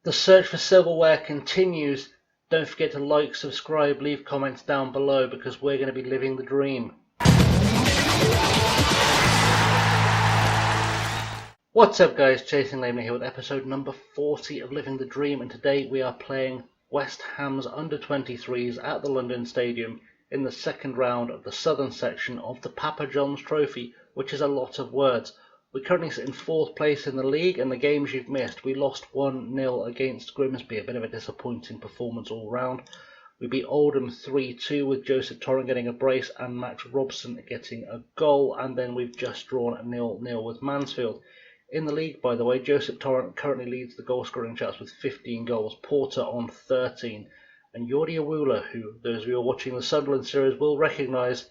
The search for silverware continues. Don't forget to like, subscribe, leave comments down below because we're going to be living the dream. What's up guys, ChasingLamely here with episode number 40 of Living the Dream, and today we are playing West Ham's under-23s at the London Stadium in the second round of the southern section of the Papa John's Trophy, which is a lot of words. We currently sit in 4th place in the league, and the games you've missed, we lost 1-0 against Grimsby, a bit of a disappointing performance all round. We beat Oldham 3-2 with Joseph Torrent getting a brace and Max Robson getting a goal, and then we've just drawn 0-0 with Mansfield. In the league, by the way, Joseph Torrent currently leads the goal scoring charts with 15 goals, Porter on 13, and Jordi Awula, who those of you who are watching the Sunderland series will recognise,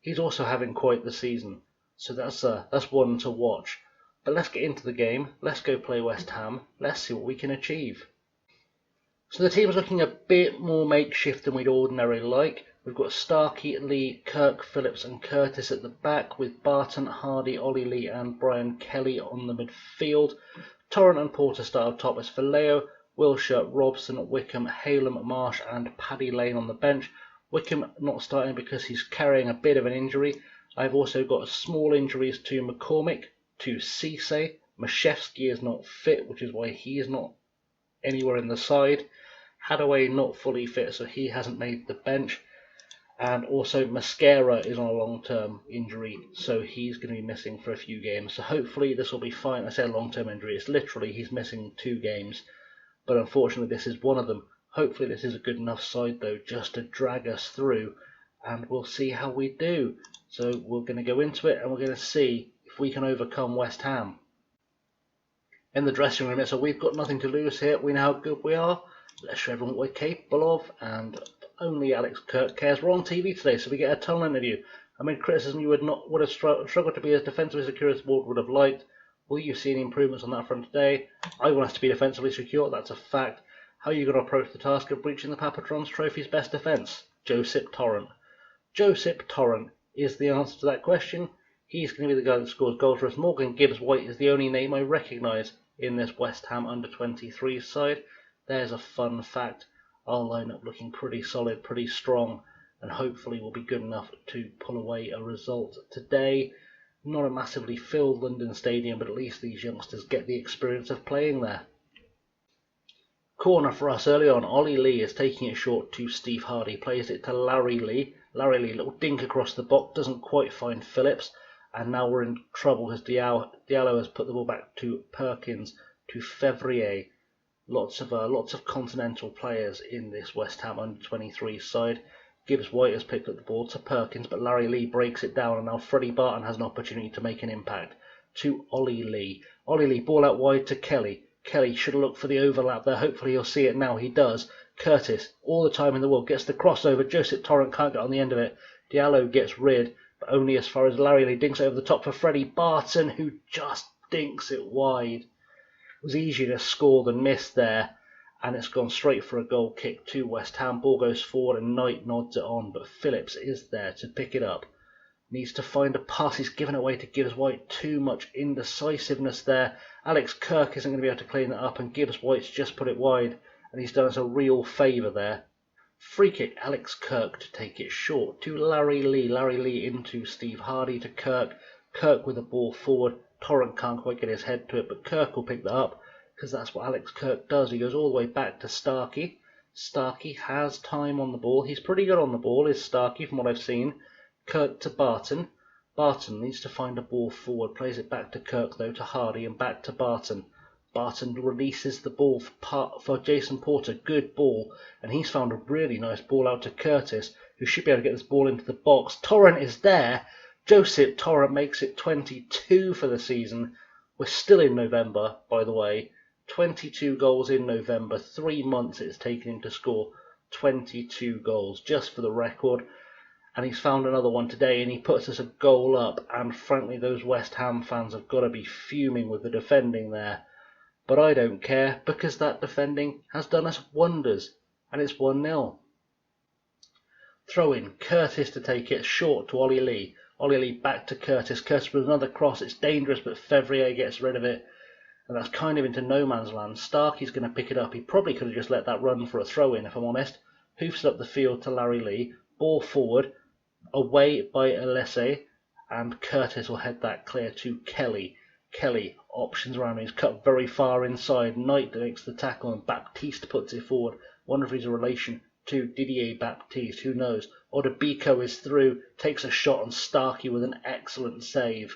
he's also having quite the season. So that's one to watch. But let's get into the game. Let's go play West Ham. Let's see what we can achieve. So the team's looking a bit more makeshift than we'd ordinarily like. We've got Starkey, Lee, Kirk, Phillips and Curtis at the back, with Barton, Hardy, Ollie Lee and Brian Kelly on the midfield. Torrent and Porter start up top as Vallejo, Wilshire, Robson, Wickham, Halem, Marsh and Paddy Lane on the bench. Wickham not starting because he's carrying a bit of an injury. I've also got small injuries to McCormick, to Cisse. Mashevsky is not fit, which is why he is not anywhere in the side. Hadaway not fully fit, so he hasn't made the bench. And also Mascara is on a long-term injury, so he's going to be missing for a few games. So hopefully this will be fine. I say long-term injury, it's literally he's missing 2 games. But unfortunately this is one of them. Hopefully this is a good enough side though, just to drag us through. And we'll see how we do. So we're going to go into it and we're going to see if we can overcome West Ham. In the dressing room, so we've got nothing to lose here. We know how good we are. Let's show everyone what we're capable of, and only Alex Kirk cares. We're on TV today, so we get a tunnel interview. I mean, criticism you would have struggled to be as defensively secure as the board would have liked. Will you see any improvements on that front today? I want us to be defensively secure, that's a fact. How are you going to approach the task of breaching the Papa John's Trophy's best defence? Joseph Torrent. Joseph Torrent is the answer to that question. He's going to be the guy that scores goals for us. Morgan Gibbs-White is the only name I recognise in this West Ham under-23 side. There's a fun fact. Our lineup looking pretty solid, pretty strong, and hopefully will be good enough to pull away a result today. Not a massively filled London Stadium, but at least these youngsters get the experience of playing there. Corner for us early on. Ollie Lee is taking it short to Steve Hardy. Plays it to Larry Lee. Larry Lee, little dink across the box, doesn't quite find Phillips. And now we're in trouble because Diallo has put the ball back to Perkins, to Fevrier. Lots of continental players in this West Ham under-23 side. Gibbs-White has picked up the ball to Perkins, but Larry Lee breaks it down, and now Freddie Barton has an opportunity to make an impact. To Ollie Lee. Ollie Lee, ball out wide to Kelly. Kelly should have looked for the overlap there. Hopefully he'll see it now. He does. Curtis, all the time in the world, gets the crossover. Joseph Torrent can't get on the end of it. Diallo gets rid, but only as far as Larry Lee dinks over the top for Freddie Barton, who just dinks it wide. It was easier to score than miss there, and it's gone straight for a goal kick to West Ham. Ball goes forward and Knight nods it on, but Phillips is there to pick it up. Needs to find a pass. He's given away to Gibbs-White. Too much indecisiveness there. Alex Kirk isn't going to be able to clean that up, and Gibbs-White's just put it wide, and he's done us a real favour there. Free kick, Alex Kirk to take it short to Larry Lee. Larry Lee into Steve Hardy to Kirk. Kirk with the ball forward. Torrent can't quite get his head to it, but Kirk will pick that up because that's what Alex Kirk does. He goes all the way back to Starkey. Starkey has time on the ball. He's pretty good on the ball, is Starkey, from what I've seen. Kirk to Barton. Barton needs to find a ball forward. Plays it back to Kirk, though, to Hardy and back to Barton. Barton releases the ball for Jason Porter. Good ball. And he's found a really nice ball out to Curtis, who should be able to get this ball into the box. Torrent is there. Joseph Torrent makes it 22 for the season. We're still in November, by the way. 22 goals in November. 3 months it's taken him to score 22 goals, just for the record. And he's found another one today, and he puts us a goal up. And frankly, those West Ham fans have got to be fuming with the defending there. But I don't care, because that defending has done us wonders. And it's 1-0. Throw in. Curtis to take it short to Ollie Lee. Ollie Lee back to Curtis. Curtis with another cross. It's dangerous, but Fevrier gets rid of it. and that's kind of into no man's land. Starkey's going to pick it up. He probably could have just let that run for a throw-in, if I'm honest. Hoofs up the field to Larry Lee. Ball forward, away by Alessi, and Curtis will head that clear to Kelly. Kelly options around. He's cut very far inside. Knight makes the tackle, and Baptiste puts it forward. Wonder if he's a relation to Didier Baptiste. Who knows? Odobiko is through, takes a shot on Starkey with an excellent save.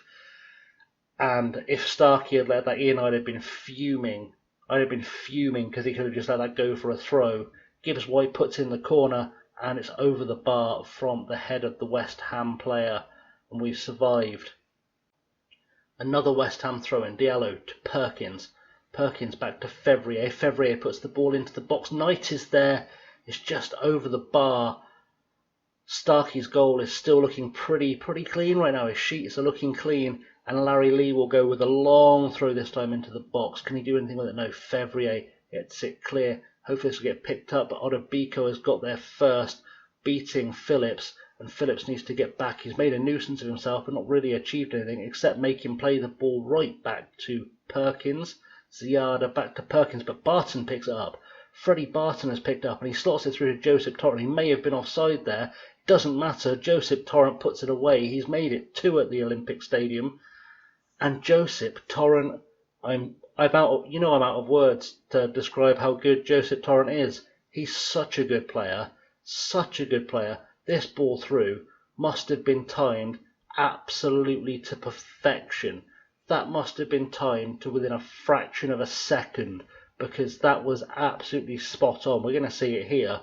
And if Starkey had let that in, I'd have been fuming. I'd have been fuming because he could have just let that go for a throw. Gibbs White puts in the corner, and it's over the bar from the head of the West Ham player, and we've survived. Another West Ham throw-in. Diallo to Perkins. Perkins back to Fevrier. Fevrier puts the ball into the box. Knight is there. It's just over the bar. Starkey's goal is still looking pretty clean right now. His sheets are looking clean. And Larry Lee will go with a long throw this time into the box. Can he do anything with it? No. Fevrier gets it clear. Hopefully this will get picked up. But Odobiko has got there first, beating Phillips. And Phillips needs to get back. He's made a nuisance of himself but not really achieved anything except make him play the ball right back to Perkins. Ziada back to Perkins, but Barton picks it up. Freddie Barton has picked up and he slots it through to Joseph Torrent. He may have been offside there. It doesn't matter. Joseph Torrent puts it away. He's made it 2 at the Olympic Stadium. And Joseph Torrent, I'm out of words to describe how good Joseph Torrent is. He's such a good player. Such a good player. This ball through must have been timed absolutely to perfection. That must have been timed to within a fraction of a second, because that was absolutely spot on. We're going to see it here.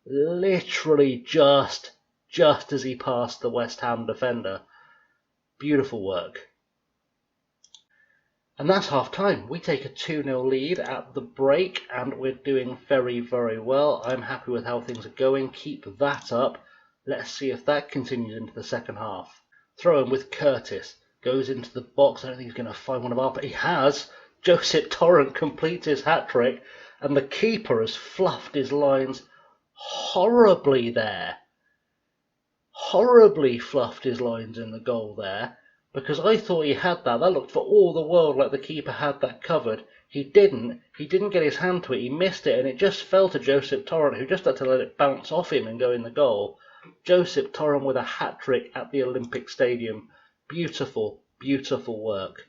Literally just as he passed the West Ham defender. Beautiful work. And that's half time. We take a 2-0 lead at the break, and we're doing very well. I'm happy with how things are going. Keep that up. Let's see if that continues into the second half. Throw in with Curtis. Goes into the box. I don't think he's going to find one of our... But he has. Joseph Torrent completes his hat-trick. And the keeper has fluffed his lines horribly there. Horribly fluffed his lines in the goal there. Because I thought he had that. That looked for all the world like the keeper had that covered. He didn't. He didn't get his hand to it. He missed it. And it just fell to Joseph Torrent, who just had to let it bounce off him and go in the goal. Joseph Torrent with a hat-trick at the Olympic Stadium. Beautiful work.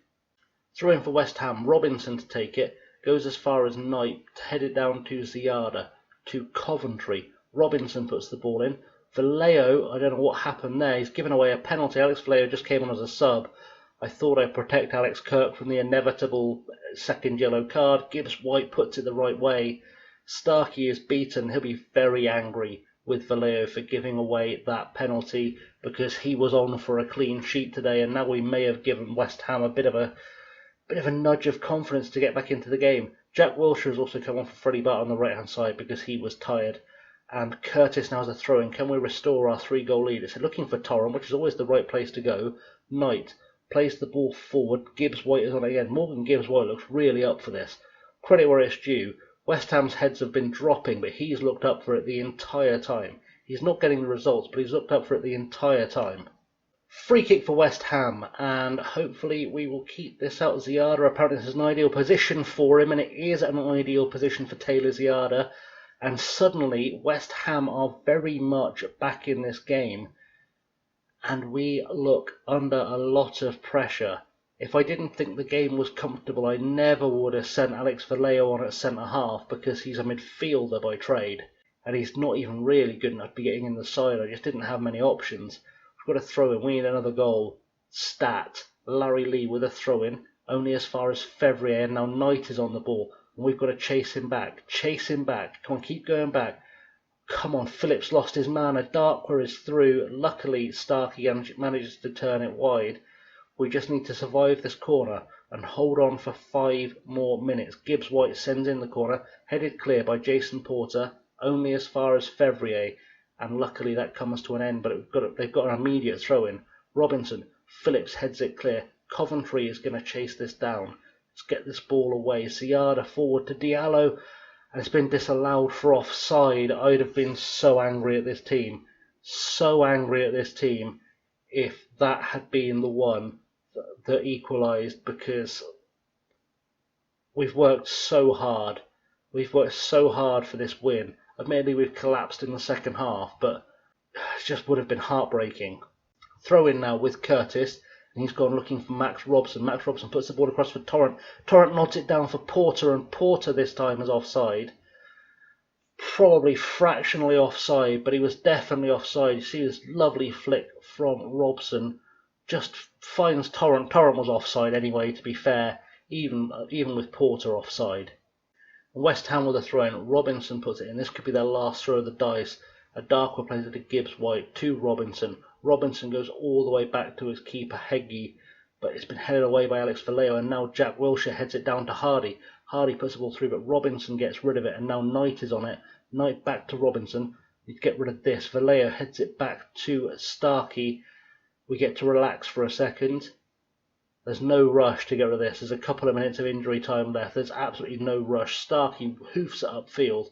Throw in for West Ham. Robinson to take it. Goes as far as Knight to head it down to Ziada. To Coventry. Robinson puts the ball in. Vallejo, I don't know what happened there. He's given away a penalty. Alex Vallejo just came on as a sub. I thought I'd protect Alex Kirk from the inevitable second yellow card. Gibbs White puts it the right way. Starkey is beaten. He'll be very angry with Vallejo for giving away that penalty, because he was on for a clean sheet today, and now we may have given West Ham a bit of a nudge of confidence to get back into the game. Jack Wilshere has also come on for Freddie Barton on the right hand side because he was tired. And Curtis now has a throw-in. Can we restore our 3-goal lead? It's looking for Torrent, which is always the right place to go. Knight plays the ball forward. Gibbs White is on it again. Morgan Gibbs White looks really up for this. Credit where it's due. West Ham's heads have been dropping, but he's looked up for it the entire time. He's not getting the results, but he's looked up for it the entire time. Free kick for West Ham, and hopefully we will keep this out. Ziada, apparently this is an ideal position for him, and it is an ideal position for Taylor Ziada. And suddenly West Ham are very much back in this game, and we look under a lot of pressure. If I didn't think the game was comfortable, I never would have sent Alex Vallejo on at centre-half, because he's a midfielder by trade, and he's not even really good enough to be getting in the side. I just didn't have many options. We've got to throw in. We need another goal. Stat. Larry Lee with a throw-in, only as far as Fevrier, and now Knight is on the ball. And we've got to chase him back. Chase him back. Come on, keep going back. Come on, Phillips lost his man. A Darkwa is through. Luckily, Starkey manages to turn it wide. We just need to survive this corner and hold on for 5 more minutes. Gibbs White sends in the corner, headed clear by Jason Porter, only as far as Fevrier. And luckily that comes to an end, but they've got an immediate throw-in. Robinson, Phillips heads it clear. Coventry is going to chase this down. Let's get this ball away. Ziada forward to Diallo, and it's been disallowed for offside. I'd have been so angry at this team. So angry at this team if that had been the one that equalised, because We've worked so hard. We've worked so hard for this win. Admittedly, we've collapsed in the second half, but it just would have been heartbreaking. Throw in now with Curtis, and he's gone looking for Max Robson. Max Robson puts the ball across for Torrent. Torrent nods it down for Porter, and Porter this time is offside. Probably fractionally offside, but he was definitely offside. You see this lovely flick from Robson. Just finds Torrent. Torrent was offside anyway, to be fair, even with Porter offside. West Ham with a throw in. Robinson puts it in. This could be their last throw of the dice. A Darkwa plays it to Gibbs White to Robinson. Robinson goes all the way back to his keeper Heggie, but it's been headed away by Alex Vallejo, and now Jack Wilshere heads it down to Hardy. Hardy puts the ball through, but Robinson gets rid of it, and now Knight is on it. Knight back to Robinson. You get rid of this. Vallejo heads it back to Starkey. We get to relax for a second. There's no rush to get rid of this. There's a couple of minutes of injury time left. There's absolutely no rush. Starkey hoofs it upfield.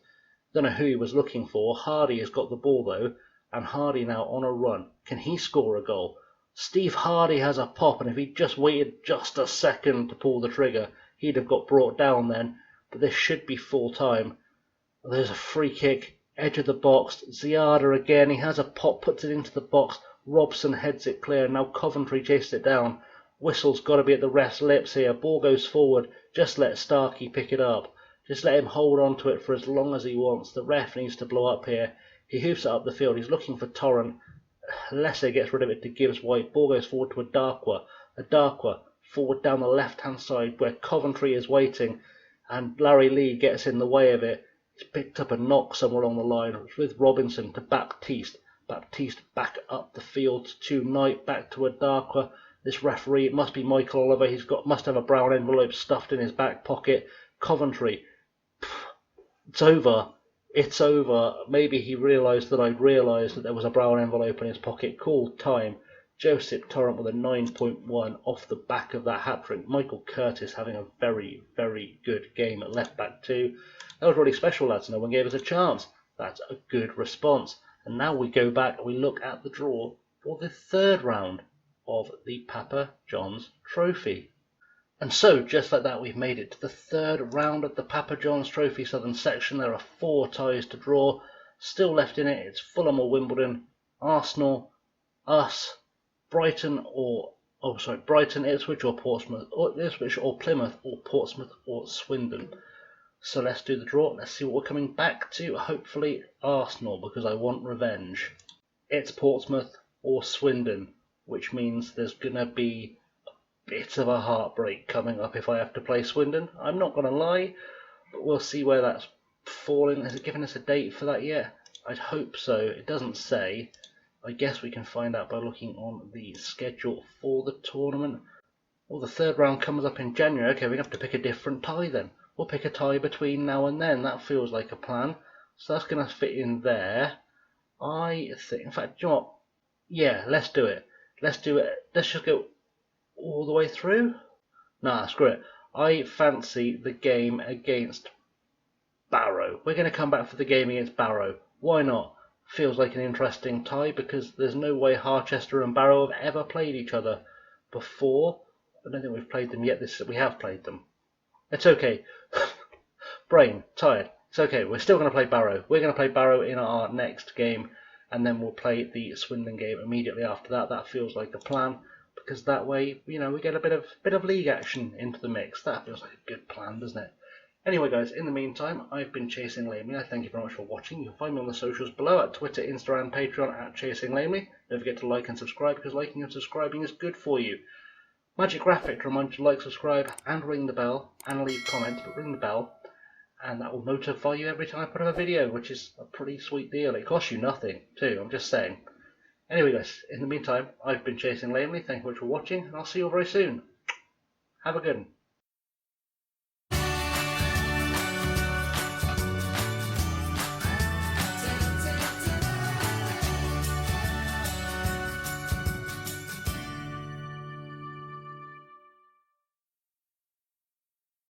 Don't know who he was looking for. Hardy has got the ball though, and Hardy now on a run. Can he score a goal? Steve Hardy has a pop, and if he'd just waited just a second to pull the trigger, he'd have got brought down then. But this should be full time. There's a free kick, edge of the box. Ziada again. He has a pop, puts it into the box. Robson heads it clear. Now Coventry chases it down. Whistle's got to be at the ref's lips here. Ball goes forward. Just let Starkey pick it up. Just let him hold on to it for as long as he wants. The ref needs to blow up here. He hoofs it up the field. He's looking for Torrent. Lesser gets rid of it to Gibbs White. Ball goes forward to Adakwa. Adakwa forward down the left-hand side where Coventry is waiting. And Larry Lee gets in the way of it. He's picked up a knock somewhere along the line. It's with Robinson to Baptiste. Baptiste back up the field to Knight. Back to Adakwa. This referee, it must be Michael Oliver. Must have a brown envelope stuffed in his back pocket. Coventry. It's over. It's over. Maybe he realised that I'd realised that there was a brown envelope in his pocket. Call time. Joseph Torrent with a 9.1 off the back of that hat-trick. Michael Curtis having a very, very good game at left-back too. That was really special, lads. No one gave us a chance. That's a good response. And now we go back and we look at the draw for the third round of the Papa John's Trophy. And so, just like that, we've made it to the third round of the Papa John's Trophy Southern section. There are 4 ties to draw. Still left in it, it's Fulham or Wimbledon, Arsenal, us, Brighton, Ipswich or Portsmouth, or Ipswich or Plymouth, or Portsmouth or Swindon. So let's do the draw. Let's see what we're coming back to. Hopefully Arsenal, because I want revenge. It's Portsmouth or Swindon, which means there's going to be a bit of a heartbreak coming up if I have to play Swindon. I'm not going to lie, but we'll see where that's falling. Has it given us a date for that yet? I'd hope so. It doesn't say. I guess we can find out by looking on the schedule for the tournament. Well, the third round comes up in January. Okay, we have to pick a different tie then. We'll pick a tie between now and then. That feels like a plan. So that's going to fit in there. I think, in fact, you know what? Yeah, let's do it. Let's do it. Let's just go all the way through. Nah, screw it. I fancy the game against Barrow. We're going to come back for the game against Barrow. Why not? Feels like an interesting tie because there's no way Harchester and Barrow have ever played each other before. I don't think we've played them yet. We have played them. It's okay. Brain, tired. It's okay. We're still going to play Barrow. We're going to play Barrow in our next game, and then we'll play the Swindon game immediately after that. That feels like a plan because that way, you know, we get a bit of league action into the mix. That feels like a good plan, doesn't it? Anyway, guys, in the meantime, I've been ChasingLamely. I thank you very much for watching. You can find me on the socials below at Twitter, Insta, and Patreon at ChasingLamely. Don't forget to like and subscribe because liking and subscribing is good for you. Magic Graphic to remind you to like, subscribe, and ring the bell, and leave comments, but ring the bell, and that will notify you every time I put up a video, which is a pretty sweet deal. It costs you nothing, too, I'm just saying. Anyway, guys, in the meantime, I've been ChasingLamely. Thank you very much for watching, and I'll see you all very soon. Have a good one.